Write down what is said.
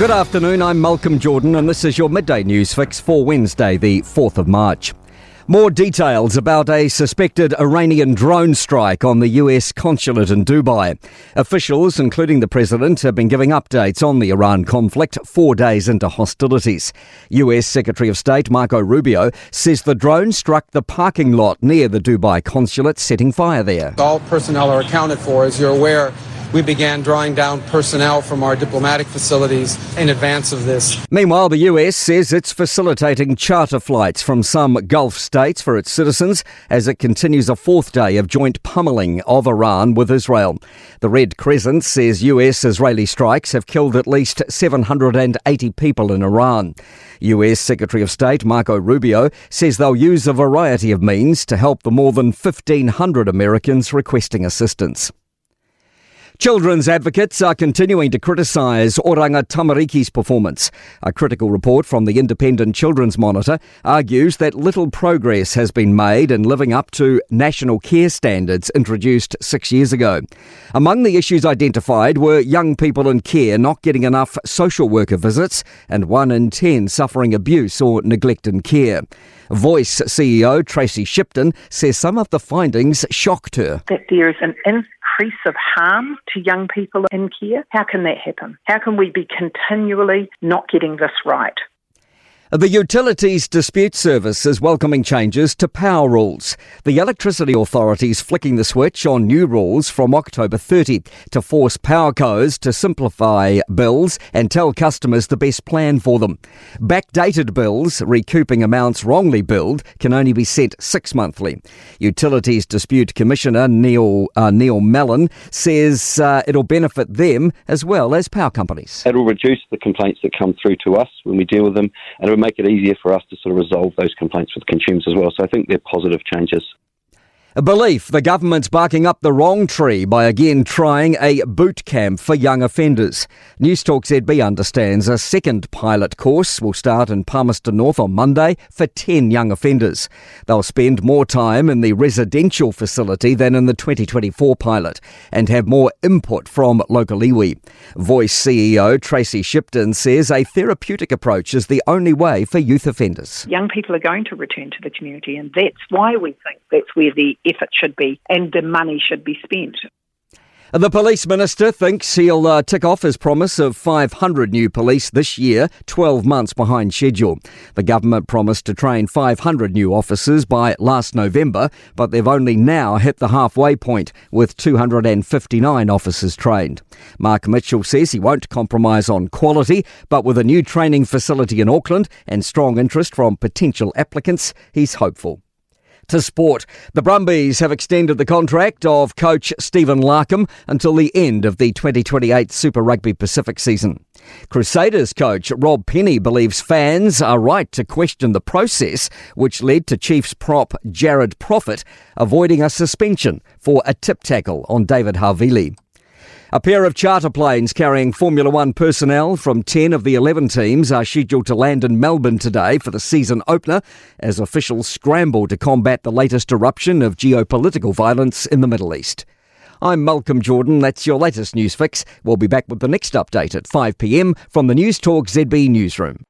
Good afternoon, I'm Malcolm Jordan and this is your Midday News Fix for Wednesday, the 4th of March. More details about a suspected Iranian drone strike on the US consulate in Dubai. Officials, including the president, have been giving updates on the Iran conflict 4 days into hostilities. US Secretary of State Marco Rubio says the drone struck the parking lot near the Dubai consulate, setting fire there. All personnel are accounted for. As you're aware, we began drawing down personnel from our diplomatic facilities in advance of this. Meanwhile, the US says it's facilitating charter flights from some Gulf states for its citizens as it continues a fourth day of joint pummeling of Iran with Israel. The Red Crescent says US-Israeli strikes have killed at least 780 people in Iran. US Secretary of State Marco Rubio says they'll use a variety of means to help the more than 1,500 Americans requesting assistance. Children's advocates are continuing to criticise Oranga Tamariki's performance. A critical report from the Independent Children's Monitor argues that little progress has been made in living up to national care standards introduced 6 years ago. Among the issues identified were young people in care not getting enough social worker visits and 1 in 10 suffering abuse or neglect in care. Voice CEO Tracy Shipton says some of the findings shocked her. That there is an increase of harm to young people in care. How can that happen? How can we be continually not getting this right? The Utilities Dispute Service is welcoming changes to power rules. The Electricity Authority's flicking the switch on new rules from October 30 to force powercos to simplify bills and tell customers the best plan for them. Backdated bills, recouping amounts wrongly billed, can only be sent 6 monthly. Utilities Dispute Commissioner Neil Mellon says it'll benefit them as well as power companies. It'll reduce the complaints that come through to us when we deal with them, and it'll make it easier for us to sort of resolve those complaints with consumers as well. So I think they're positive changes. A belief the government's barking up the wrong tree by again trying a boot camp for young offenders. Newstalk ZB understands a second pilot course will start in Palmerston North on Monday for 10 young offenders. They'll spend more time in the residential facility than in the 2024 pilot and have more input from local iwi. Voice CEO Tracy Shipton says a therapeutic approach is the only way for youth offenders. Young people are going to return to the community, and that's why we think that's where the effort should be and the money should be spent. The Police Minister thinks he'll tick off his promise of 500 new police this year, 12 months behind schedule. The government promised to train 500 new officers by last November, but they've only now hit the halfway point, with 259 officers trained. Mark Mitchell says he won't compromise on quality, but with a new training facility in Auckland and strong interest from potential applicants, he's hopeful. To sport, the Brumbies have extended the contract of coach Stephen Larkham until the end of the 2028 Super Rugby Pacific season. Crusaders coach Rob Penny believes fans are right to question the process which led to Chiefs prop Jared Prophet avoiding a suspension for a tip tackle on David Havili. A pair of charter planes carrying Formula One personnel from 10 of the 11 teams are scheduled to land in Melbourne today for the season opener as officials scramble to combat the latest eruption of geopolitical violence in the Middle East. I'm Malcolm Jordan. That's your latest news fix. We'll be back with the next update at 5 p.m. from the Newstalk ZB newsroom.